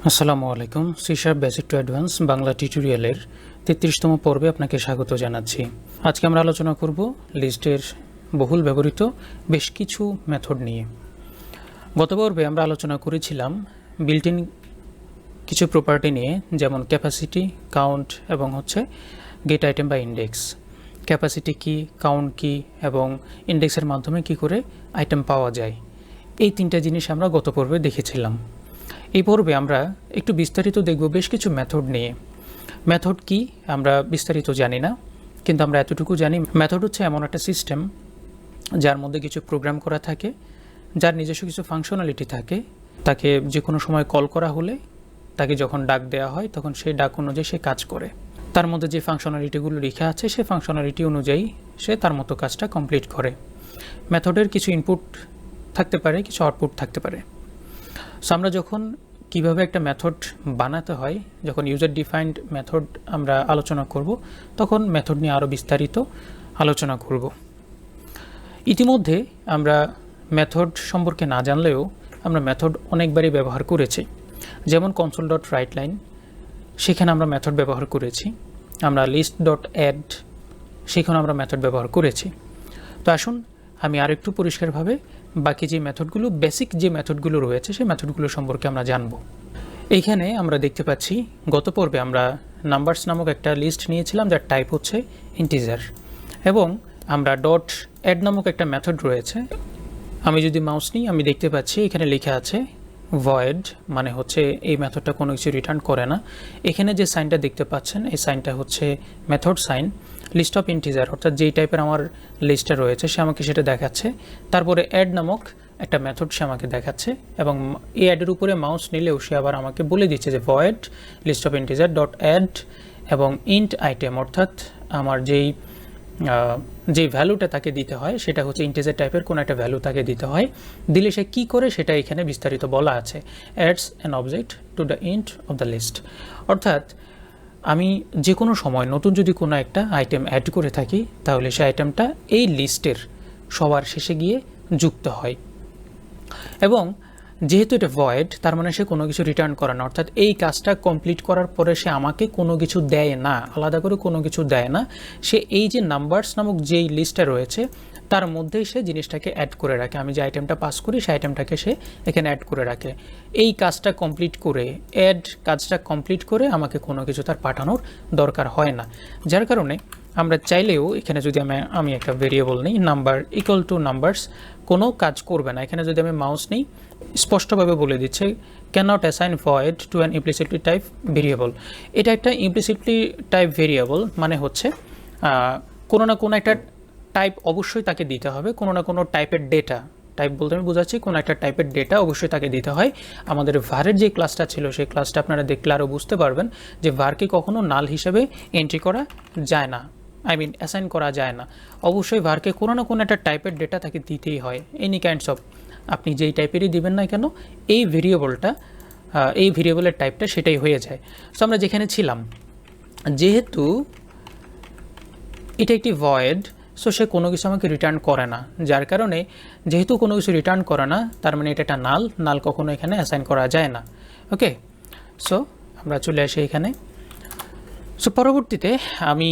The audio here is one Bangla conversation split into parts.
আসসালামু আলাইকুম। C sharp basic to advance Bangla টিউটোরিয়ালের 33তম পর্বে আপনাকে স্বাগত জানাচ্ছি। আজকে আমরা আলোচনা করব লিস্টের বহুল ব্যবহৃত বেশ কিছু মেথড নিয়ে। গত পর্বে আমরা আলোচনা করেছিলাম বিল্ট ইন কিছু প্রপার্টি নিয়ে, যেমন ক্যাপাসিটি, কাউন্ট এবং গেট আইটেম বা ইন্ডেক্স। ক্যাপাসিটি কি, কাউন্ট কি এবং ইন্ডেক্সের মাধ্যমে কি করে আইটেম পাওয়া যায়, এই তিনটা জিনিস আমরা গত পর্বে দেখেছিলাম। এই পর্বে আমরা একটু বিস্তারিত দেখব বেশ কিছু মেথড নিয়ে। মেথড কি আমরা বিস্তারিত জানি না, কিন্তু আমরা এতটুকু জানি মেথড হচ্ছে এমন একটা সিস্টেম যার মধ্যে কিছু প্রোগ্রাম করা থাকে, যার নিজস্ব কিছু ফাংশনালিটি থাকে। তাকে যে কোনো সময় কল করা হলে তাকে যখন ডাক দেওয়া হয় তখন সেই ডাক অনুযায়ী সে কাজ করে। তার মধ্যে যে ফাংশনালিটিগুলো লেখা আছে সেই ফাংশনালিটি অনুযায়ী সে তার মতো কাজটা কমপ্লিট করে। মেথডের কিছু ইনপুট থাকতে পারে, কিছু আউটপুট থাকতে পারে। সো আমরা যখন কিভাবে একটা মেথড বানাতে হয়, যখন ইউজার ডিফাইন্ড মেথড আমরা আলোচনা করব, তখন মেথড নিয়ে আরও বিস্তারিত আলোচনা করব। ইতিমধ্যে আমরা মেথড সম্পর্কে না জানলেও আমরা মেথড অনেকবারই ব্যবহার করেছি। যেমন console.writeLine, সেখানে আমরা মেথড ব্যবহার করেছি। আমরা list.add, সেখানে আমরা মেথড ব্যবহার করেছি। তো আসুন আমি আরেকটু পরিষ্কারভাবে বাকি যে মেথডগুলো, বেসিক যে মেথডগুলো রয়েছে সেই মেথডগুলো সম্পর্কে আমরা জানব। এইখানে আমরা দেখতে পাচ্ছি গত পর্বে আমরা নাম্বারস নামক একটা লিস্ট নিয়েছিলাম যার টাইপ হচ্ছে ইন্টিজার, এবং আমরা ডট অ্যাড নামক একটা মেথড রয়েছে। আমি যদি মাউস নিই আমি দেখতে পাচ্ছি এখানে লেখা আছে ভয়েড, মানে হচ্ছে এই মেথডটা কোনো কিছু রিটার্ন করে না। এখানে যে সাইনটা দেখতে পাচ্ছেন এই সাইনটা হচ্ছে method sign. List of integer, অর্থাৎ যেই টাইপের আমার লিস্টটা রয়েছে সে আমাকে সেটা দেখাচ্ছে। তারপরে অ্যাড নামক একটা মেথড সে আমাকে দেখাচ্ছে, এবং এই অ্যাডের উপরে মাউস নিলেও সে আবার আমাকে বলে দিচ্ছে যে void list of integer dot add এবং ইন্ট আইটেম, অর্থাৎ আমার যেই ভ্যালুটা তাকে দিতে হয় সেটা হচ্ছে ইন্টিজার টাইপের কোনো একটা ভ্যালু তাকে দিতে হয়। দিলে সে কী করে সেটা এখানে বিস্তারিত বলা আছে। Adds an object to the end of the list, অর্থাৎ আমি যে কোনো সময় নতুন যদি কোনো একটা আইটেম অ্যাড করে থাকি তাহলে সেই আইটেমটা এই লিস্টের সবার শেষে গিয়ে যুক্ত হয়। এবং যেহেতু এটা ভয়েড, তার মানে সে কোনো কিছু রিটার্ন করে না, অর্থাৎ এই কাজটা কমপ্লিট করার পরে সে আমাকে কোনো কিছু দেয় না, আলাদা করে কোনো কিছু দেয় না। সে এই যে নাম্বারস নামক যেই লিস্টটা রয়েছে তার মধ্যেই সে জিনিসটাকে অ্যাড করে রাখে। আমি যে আইটেমটা পাস করি সেই আইটেমটাকে সে এখানে অ্যাড করে রাখে। এই কাজটা কমপ্লিট করে, অ্যাড কাজটা কমপ্লিট করে আমাকে কোনো কিছু তার পাঠানোর দরকার হয় না। যার কারণে আমরা চাইলেও এখানে যদি আমি একটা ভেরিয়েবল নিই নাম্বার ইকুয়াল টু নাম্বারস, কোনো কাজ করবে না। এখানে যদি আমি মাউস নিই স্পষ্টভাবে বলে দিচ্ছে cannot assign void to an implicitly type variable. এটা একটা ইমপ্লিসিটলি টাইপ ভেরিয়েবল, মানে হচ্ছে কোনো না কোনো একটা টাইপ অবশ্যই তাকে দিতে হবে, কোনো না কোনো টাইপের ডেটা। টাইপ বলতে আমি বোঝাচ্ছি কোনো একটা টাইপের ডেটা অবশ্যই তাকে দিতে হয়। আমাদের ভারের যে ক্লাসটা ছিল সেই ক্লাসটা আপনারা দেখলে আরও বুঝতে পারবেন যে ভারকে কখনো নাল হিসেবে এন্ট্রি করা যায় না, অ্যাসাইন করা যায় না। অবশ্যই ভারকে কোনো না কোনো একটা টাইপের ডেটা তাকে দিতেই হয়। এনি কাইন্ডস অফ, আপনি যেই টাইপেরই দিবেন না কেন, এই ভেরিয়েবলের টাইপটা সেটাই হয়ে যায়। সো আমরা যেখানে ছিলাম, যেহেতু এটা একটি ভয়েড, সো সে কোনো কিছু আমাকে রিটার্ন করে না। যার কারণে যেহেতু কোনো কিছু রিটার্ন করে না, তার মানে এটা একটা নাল কখনো এখানে অ্যাসাইন করা যায় না। ওকে, সো আমরা চলে আসি এখানে। সো পরবর্তীতে আমি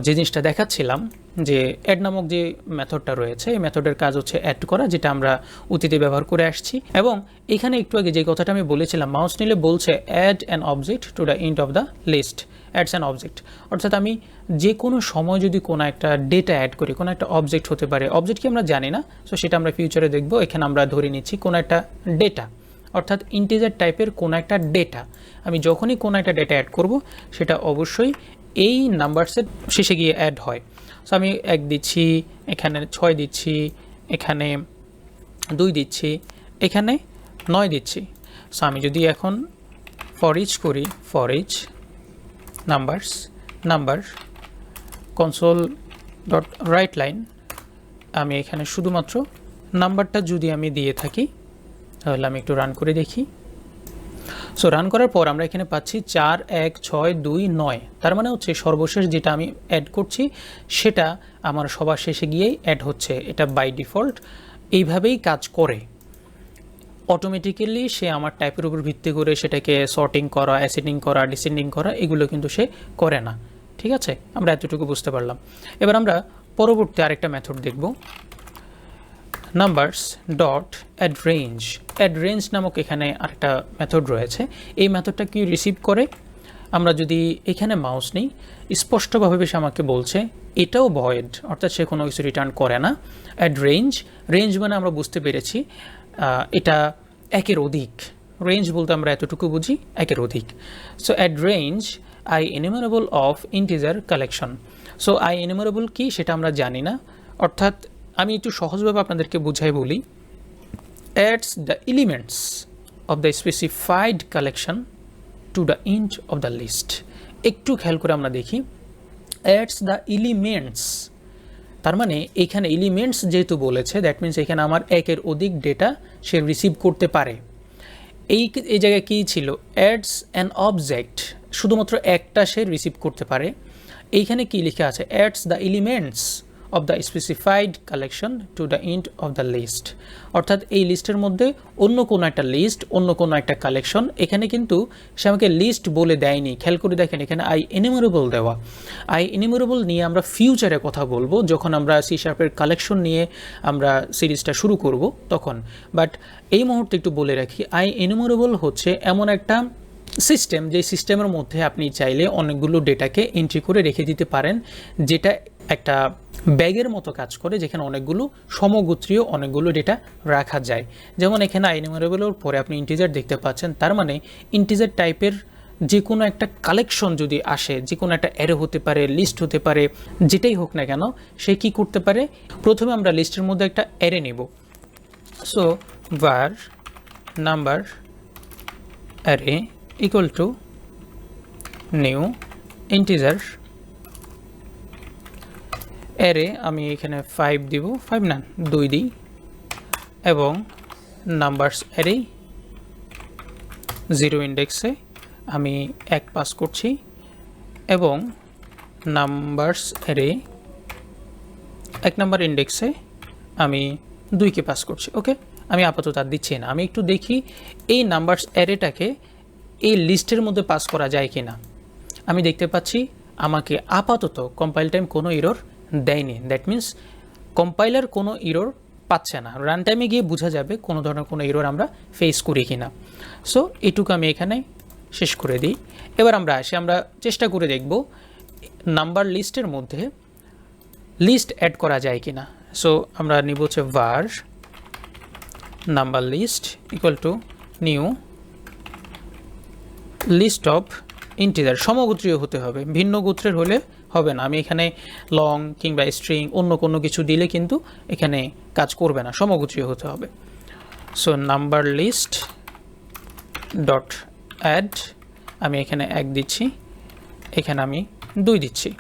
যে জিনিসটা দেখাচ্ছিলাম যে অ্যাড নামক যে মেথডটা রয়েছে, এই মেথডের কাজ হচ্ছে অ্যাড করা, যেটা আমরা অতীতে ব্যবহার করে আসছি। এবং এখানে একটু আগে যে কথাটা আমি বলেছিলাম, মাউস নিলে বলছে add an object to the end of the list, adds an object, অর্থাৎ আমি যে কোনো সময় যদি কোনো একটা ডেটা অ্যাড করি, কোনো একটা অবজেক্ট হতে পারে, অবজেক্ট কি আমরা জানি না, সো সেটা আমরা ফিউচারে দেখব। এখানে আমরা ধরে নিচ্ছি কোনো একটা ডেটা, অর্থাৎ ইন্টিজার টাইপের কোনো একটা ডেটা। আমি যখনই কোনো একটা ডেটা অ্যাড করব সেটা অবশ্যই এই নাম্বারসের শেষে গিয়ে অ্যাড হয়। সো আমি 1 দিচ্ছি, এখানে 6 দিচ্ছি, এখানে 2 দিচ্ছি, এখানে 9 দিচ্ছি। সো আমি যদি এখন ফর ইচ করি, ফর ইচ নাম্বার console.writeLine, আমি এখানে শুধুমাত্র নাম্বারটা যদি আমি দিয়ে থাকি তাহলে আমি একটু রান করে দেখি। সো রান করার পর আমরা এখানে পাচ্ছি 4 1 6 2 9, তার মানে হচ্ছে সর্বশেষ যেটা আমি অ্যাড করছি সেটা আমার সবার শেষে গিয়েই অ্যাড হচ্ছে। এটা বাই ডিফল্ট এইভাবেই কাজ করে। অটোমেটিক্যালি সে আমার টাইপের উপর ভিত্তি করে সেটাকে সর্টিং করা, অ্যাসেন্ডিং করা, ডিসেন্ডিং করা এগুলো কিন্তু সে করে না। ঠিক আছে, আমরা এতটুকু বুঝতে পারলাম। এবার আমরা পরবর্তী আরেকটা মেথড দেখব, নাম্বারস ডট অ্যাডরেঞ্জ। অ্যাডরেঞ্জ নামক এখানে আরেকটা মেথড রয়েছে। এই মেথডটা কি রিসিভ করে, আমরা যদি এখানে মাউস নিই স্পষ্টভাবে বেশ আমাকে বলছে এটাও ভয়েড, অর্থাৎ সে কোনো কিছু রিটার্ন করে না। অ্যাডরেঞ্জ, রেঞ্জ মানে আমরা বুঝতে পেরেছি এটা একের অধিক, রেঞ্জ বলতে আমরা এতটুকু বুঝি একের অধিক। So AddRange IEnumerable of integer collection. So IEnumerable কি সেটা আমরা জানি না, অর্থাৎ আমি একটু সহজভাবে আপনাদেরকে বুঝাই বলি, adds the elements of the specified collection to the end of the list. একটু খেয়াল করে আমরা দেখি, অ্যাডস দ্য এলিমেন্টস, তার মানে এখানে এলিমেন্টস যেহেতু বলেছে দ্যাট মিনস এখানে আমার একের অধিক ডেটা সে রিসিভ করতে পারে। এই জায়গায় কী ছিল, অ্যাডস অ্যান অবজেক্ট, শুধুমাত্র একটা সে রিসিভ করতে পারে। এইখানে কি লেখা আছে, adds the elements of the specified collection to the end of the list, অর্থাৎ এই লিস্টের মধ্যে অন্য কোনো একটা লিস্ট, অন্য কোনো একটা কালেকশন, এখানে কিন্তু সে আমাকে লিস্ট বলে দেয়নি। খেয়াল করে দেখেন এখানে আই এনিমারেবল দেওয়া। আই এনিমারেবল নিয়ে আমরা ফিউচারে কথা বলবো, যখন আমরা সি শার্পের কালেকশন নিয়ে আমরা সিরিজটা শুরু করব তখন। বাট এই মুহূর্তে একটু বলে রাখি, আই এনিমারেবল হচ্ছে এমন একটা সিস্টেম, যে সিস্টেমের মধ্যে আপনি চাইলে অনেকগুলো ডেটাকে এন্ট্রি করে রেখে দিতে পারেন, যেটা একটা ব্যাগের মতো কাজ করে, যেখানে অনেকগুলো সমগোত্রীয় অনেকগুলো ডেটা রাখা যায়। যেমন এখানে আইনিমারেবলের পরে আপনি ইন্টিজার দেখতে পাচ্ছেন, তার মানে ইন্টিজার টাইপের যে কোনো একটা কালেকশন যদি আসে, যে কোনো একটা অ্যারে হতে পারে, লিস্ট হতে পারে, যেটাই হোক না কেন, সে কি করতে পারে, প্রথমে আমরা লিস্টের মধ্যে একটা অ্যারে নেব। So var number array equal to new integer array, আমি এখানে 5 দিব, 5 না 2 দিই, এবং নাম্বারস অ্যারে 0 ইন্ডেক্সে আমি 1 পাস করছি, এবং নাম্বারস অ্যারে 1 নাম্বার ইন্ডেক্সে আমি 2কে পাস করছি। ওকে, আমি আপাতত আর দিচ্ছি না, আমি একটু দেখি এই নাম্বারস অ্যারেটাকে এই লিস্টের মধ্যে পাস করা যায় কি না। আমি দেখতে পাচ্ছি আমাকে আপাতত কম্পাইল টাইম কোনো এরর দেয়নি, দ্যাট মিন্স কম্পাইলার কোনো এরর পাচ্ছে না। রান টাইমে গিয়ে বোঝা যাবে কোনো ধরনের কোনো এরর আমরা ফেস করি কিনা। সো এটুকু আমি এখানে শেষ করে দিই। এবার আমরা আসি, আমরা চেষ্টা করে দেখব নাম্বার লিস্টের মধ্যে লিস্ট অ্যাড করা যায় কিনা। সো আমরা নিব হচ্ছে var number list equal to new list of integer. সমগোত্রীয় হতে হবে, ভিন্ন গোত্রের হলে হবে না। আমি এখানে লং কিংবা স্ট্রিং অন্য কোনো কিছু দিলে কিন্তু এখানে কাজ করবে না, সমগোত্রীয় হতে হবে। So number list dot add, আমি এখানে 1 দিচ্ছি, এখানে আমি 2 দিচ্ছি,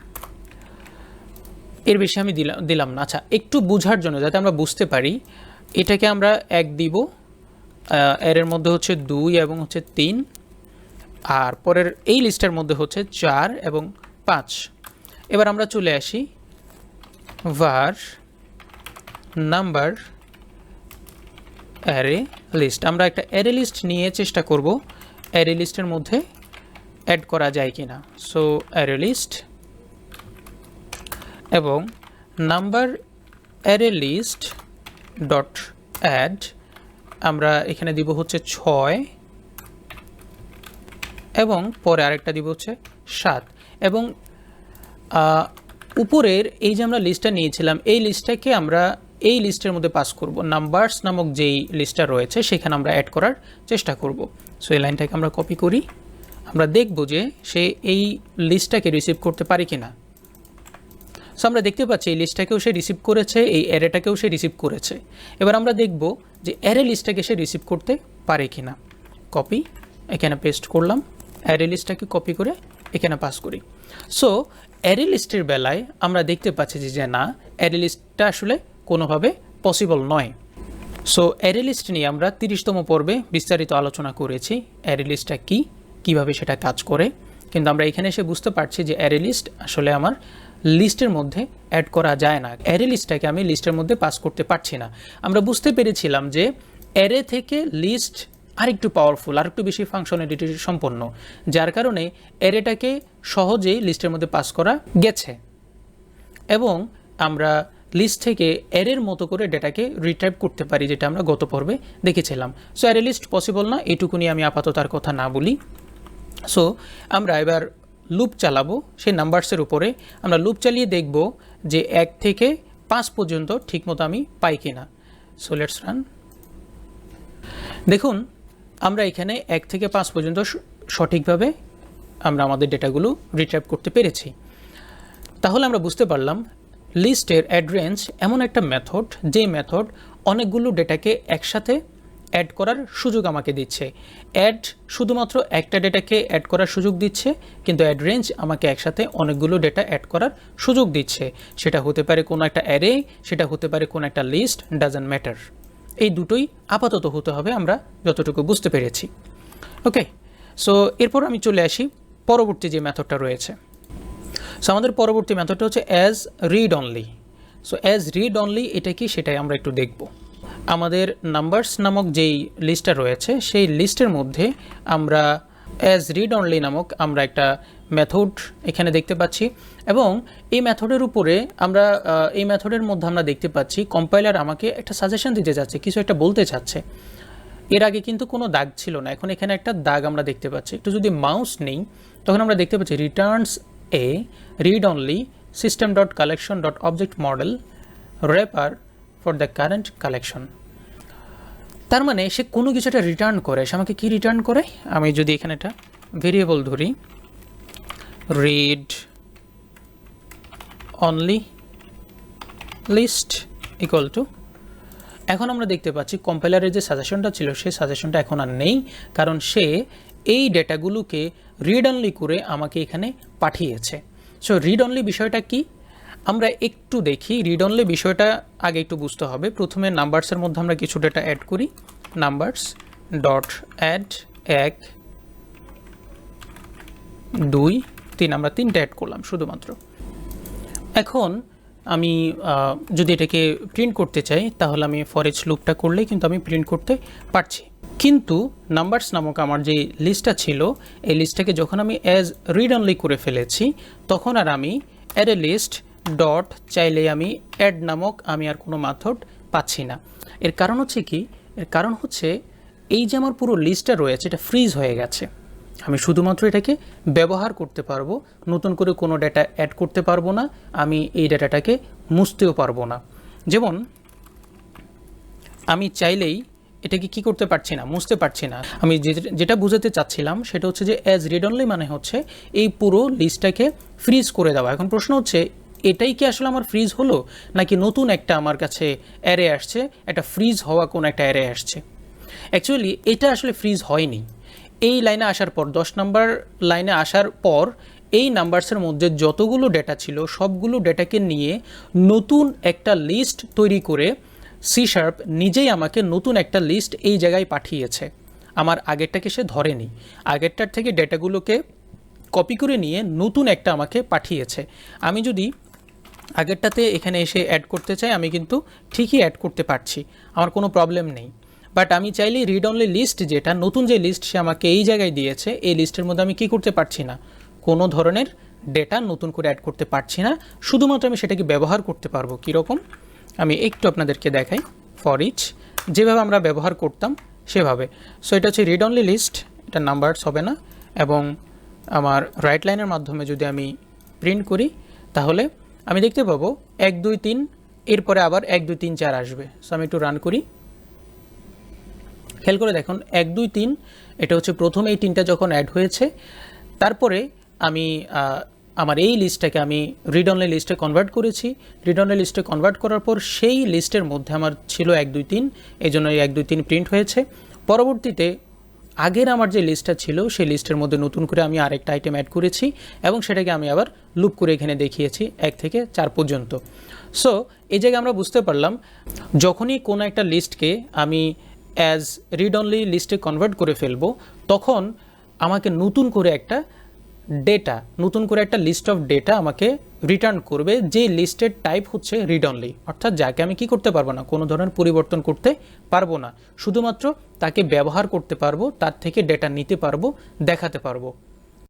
এর বেশি আমি দিলাম না। আচ্ছা, একটু বোঝার জন্য যাতে আমরা বুঝতে পারি, এটাকে আমরা 1 দিব, এর মধ্যে হচ্ছে 2 এবং হচ্ছে 3, আর পরের এই লিস্টের মধ্যে হচ্ছে 4 এবং 5। এবার আমরা চলে আসি var নাম্বার অ্যারে লিস্ট। আমরা একটা অ্যারে লিস্ট নিয়ে চেষ্টা করব অ্যারে লিস্টের মধ্যে অ্যাড করা যায় কিনা। সো অ্যারে লিস্ট এবং number array list dot add, আমরা এখানে দিব হচ্ছে 6 এবং পরে আরেকটা দিব হচ্ছে 7, এবং উপরের এই যে আমরা লিস্টটা নিয়েছিলাম এই লিস্টটাকে আমরা এই লিস্টের মধ্যে পাস করব, নাম্বারস নামক যেই লিস্টটা রয়েছে সেখানে আমরা অ্যাড করার চেষ্টা করব। সো এই লাইনটাকে আমরা কপি করি, আমরা দেখব যে সে এই লিস্টটাকে রিসিভ করতে পারে কিনা। সো আমরা দেখতে পাচ্ছি এই লিস্টটাকেও সে রিসিভ করেছে, এই অ্যারেটাকেও সে রিসিভ করেছে। এবার আমরা দেখব যে অ্যারে লিস্টটাকে সে রিসিভ করতে পারে কিনা। কপি, এখানে পেস্ট করলাম, অ্যারে লিস্টটাকে কপি করে এখানে পাস করি। সো অ্যারে লিস্টের বেলায় আমরা দেখতে পাচ্ছি যে না, অ্যারে লিস্টটা আসলে কোনোভাবে পসিবল নয়। সো অ্যারে লিস্ট নিয়ে আমরা 30তম পর্বে বিস্তারিত আলোচনা করেছি, অ্যারে লিস্টটা কী, কীভাবে সেটা কাজ করে। কিন্তু আমরা এখানে এসে বুঝতে পারছি যে অ্যারে লিস্ট আসলে আমার লিস্টের মধ্যে অ্যাড করা যায় না, অ্যারে লিস্টটাকে আমি লিস্টের মধ্যে পাস করতে পারছি না। আমরা বুঝতে পেরেছিলাম যে অ্যারে থেকে লিস্ট আরেকটু পাওয়ারফুল, আরেকটু বেশি ফাংশনালিটি সম্পন্ন, যার কারণে অ্যারেটাকে সহজেই লিস্টের মধ্যে পাস করা গেছে এবং আমরা লিস্ট থেকে অ্যারের মতো করে ডেটাকে রিট্রাইভ করতে পারি, যেটা আমরা গত পর্বে দেখেছিলাম। সো অ্যারে লিস্ট পসিবল না, এটুকুনি আমি আপাতত আর কথা না বলি। সো আমরা এবার লুপ চালাবো সেই নাম্বারসের উপরে। আমরা লুপ চালিয়ে দেখব যে 1 থেকে 5 পর্যন্ত ঠিকমতো আমি পাই কিনা। So let's run. দেখুন আমরা এখানে 1 থেকে 5 পর্যন্ত সঠিকভাবে আমরা আমাদের ডেটাগুলো রিট্রাইভ করতে পেরেছি। তাহলে আমরা বুঝতে পারলাম লিস্টের অ্যাডরেঞ্জ এমন একটা মেথড, যে মেথড অনেকগুলো ডেটাকে একসাথে অ্যাড করার সুযোগ আমাকে দিচ্ছে। অ্যাড শুধুমাত্র একটা ডেটাকে অ্যাড করার সুযোগ দিচ্ছে, কিন্তু অ্যাডরেঞ্জ আমাকে একসাথে অনেকগুলো ডেটা অ্যাড করার সুযোগ দিচ্ছে। সেটা হতে পারে কোনো একটা অ্যারে, সেটা হতে পারে কোনো একটা লিস্ট, ডাজন্ট ম্যাটার। এই দুটোই আপাতত হতে হবে, আমরা যতটুকু বুঝতে পেরেছি। ওকে, সো এরপর আমি চলে আসি পরবর্তী যে মেথডটা রয়েছে। সো আমাদের পরবর্তী মেথডটা হচ্ছে as read only. So as read only এটা কি, সেটাই আমরা একটু দেখব। আমাদের নাম্বারস নামক যেই লিস্টটা রয়েছে সেই লিস্টের মধ্যে আমরা অ্যাজ রিড অনলি নামক আমরা একটা মেথড এখানে দেখতে পাচ্ছি এবং এই মেথডের উপরে আমরা এই মেথডের মধ্যে আমরা দেখতে পাচ্ছি কম্পাইলার আমাকে একটা সাজেশন দিতে যাচ্ছে, কিছু একটা বলতে চাচ্ছে। এর আগে কিন্তু কোনো দাগ ছিল না, এখন এখানে একটা দাগ আমরা দেখতে পাচ্ছি। একটু যদি মাউস নেই তখন আমরা দেখতে পাচ্ছি returns a read only system dot collection dot object model wrapper for the current collection. তার মানে সে কোনো কিছু একটা রিটার্ন করে। সে আমাকে কি রিটার্ন করে, আমি যদি এখানে একটা ভেরিয়েবল ধরি read only list equal to, এখন আমরা দেখতে পাচ্ছি কম্পাইলারের যে সাজেশনটা ছিল সেই সাজেশনটা এখন আর নেই, কারণ সে এই ডেটাগুলোকে রিড অনলি করে আমাকে এখানে পাঠিয়েছে। সো রিড অনলি বিষয়টা কি আমরা একটু দেখি। রিড অনলি বিষয়টা আগে একটু বুঝতে হবে। প্রথমে নাম্বারসের মধ্যে আমরা কিছু ডেটা অ্যাড করি, নাম্বারস ডট অ্যাড 1 2 3, আমরা 3টা অ্যাড করলাম শুধুমাত্র। এখন আমি যদি এটাকে প্রিন্ট করতে চাই তাহলে আমি ফর ইচ লুপটা করলেই কিন্তু আমি প্রিন্ট করতে পারছি। কিন্তু নাম্বারস নামক আমার যে লিস্টটা ছিল এই লিস্টটাকে যখন আমি অ্যাজ রিড অনলি করে ফেলেছি তখন আর আমি অ্যারে লিস্ট ডট চাইলে আমি অ্যাড নামক আমি আর কোনো মেথড পাচ্ছি না। এর কারণ হচ্ছে কি, এর কারণ হচ্ছে এই যে আমার পুরো লিস্টটা রয়েছে এটা ফ্রিজ হয়ে গেছে। আমি শুধুমাত্র এটাকে ব্যবহার করতে পারবো, নতুন করে কোনো ডেটা অ্যাড করতে পারবো না, আমি এই ডেটাটাকে মুছতেও পারবো না। যেমন আমি চাইলেই এটাকে কি করতে পারছি না, মুছতে পারছি না। আমি যেটা বুঝাতে চাচ্ছিলাম সেটা হচ্ছে যে অ্যাজ রিড অনলি মানে হচ্ছে এই পুরো লিস্টটাকে ফ্রিজ করে দেওয়া। এখন প্রশ্ন হচ্ছে এটাই কি আসলে আমার ফ্রিজ হলো, নাকি নতুন একটা আমার কাছে অ্যারে আসছে, একটা ফ্রিজ হওয়া কোনো একটা অ্যারে আসছে? অ্যাকচুয়ালি এটা আসলে ফ্রিজ হয়নি। এই লাইনে আসার পর 10 নম্বর লাইনে আসার পর এই নাম্বারসের মধ্যে যতগুলো ডেটা ছিল সবগুলো ডেটাকে নিয়ে নতুন একটা লিস্ট তৈরি করে সি শার্প নিজেই আমাকে নতুন একটা লিস্ট এই জায়গায় পাঠিয়েছে। আমার আগেরটাকে সে ধরেনি, আগেরটার থেকে ডেটাগুলোকে কপি করে নিয়ে নতুন একটা আমাকে পাঠিয়েছে। আমি যদি আগেরটাতে এখানে এসে অ্যাড করতে চাই আমি কিন্তু ঠিকই অ্যাড করতে পারছি, আমার কোনো প্রবলেম নেই। বাট আমি চাইলে রিড অনলি লিস্ট যেটা নতুন যে লিস্ট সে আমাকে এই জায়গায় দিয়েছে এই লিস্টের মধ্যে আমি কি করতে পারছি না, কোনো ধরনের ডেটা নতুন করে অ্যাড করতে পারছি না, শুধুমাত্র আমি সেটাকে ব্যবহার করতে পারবো। কীরকম আমি একটু আপনাদেরকে দেখাই। ফর ইচ যেভাবে আমরা ব্যবহার করতাম সেভাবে। সো এটা হচ্ছে রিড অনলি লিস্ট, এটা নাম্বারস হবে না। এবং আমার রাইট লাইনের মাধ্যমে যদি আমি প্রিন্ট করি তাহলে আমি দেখতে পাবো 1 2 3, এরপরে আবার 1 2 3 4 আসবে। সো আমি একটু রান করি, খেয়াল করে দেখুন 1 2 3 এটা হচ্ছে প্রথম এই 3টা যখন অ্যাড হয়েছে, তারপরে আমি আমার এই লিস্টটাকে আমি রিড অনলি লিস্টে কনভার্ট করেছি। রিড অনলি লিস্টে কনভার্ট করার পর সেই লিস্টের মধ্যে আমার ছিল 1 2 3, এই জন্য এই 1 2 3 প্রিন্ট হয়েছে। পরবর্তীতে আগের আমার যে লিস্টটা ছিল সেই লিস্টের মধ্যে নতুন করে আমি আরেকটা আইটেম অ্যাড করেছি এবং সেটাকে আমি আবার লুপ করে এখানে দেখিয়েছি 1 থেকে 4 পর্যন্ত। সো এই জায়গায় আমরা বুঝতে পারলাম যখনই কোনো একটা লিস্টকে আমি অ্যাজ রিড অনলি লিস্টে কনভার্ট করে ফেলবো তখন আমাকে নতুন করে একটা ডেটা, নতুন করে একটা লিস্ট অফ ডেটা আমাকে রিটার্ন করবে, যে লিস্টের টাইপ হচ্ছে রিড অনলি, অর্থাৎ যাকে আমি কি করতে পারবো না, কোনো ধরনের পরিবর্তন করতে পারবো না, শুধুমাত্র তাকে ব্যবহার করতে পারবো, তার থেকে ডেটা নিতে পারবো, দেখাতে পারবো।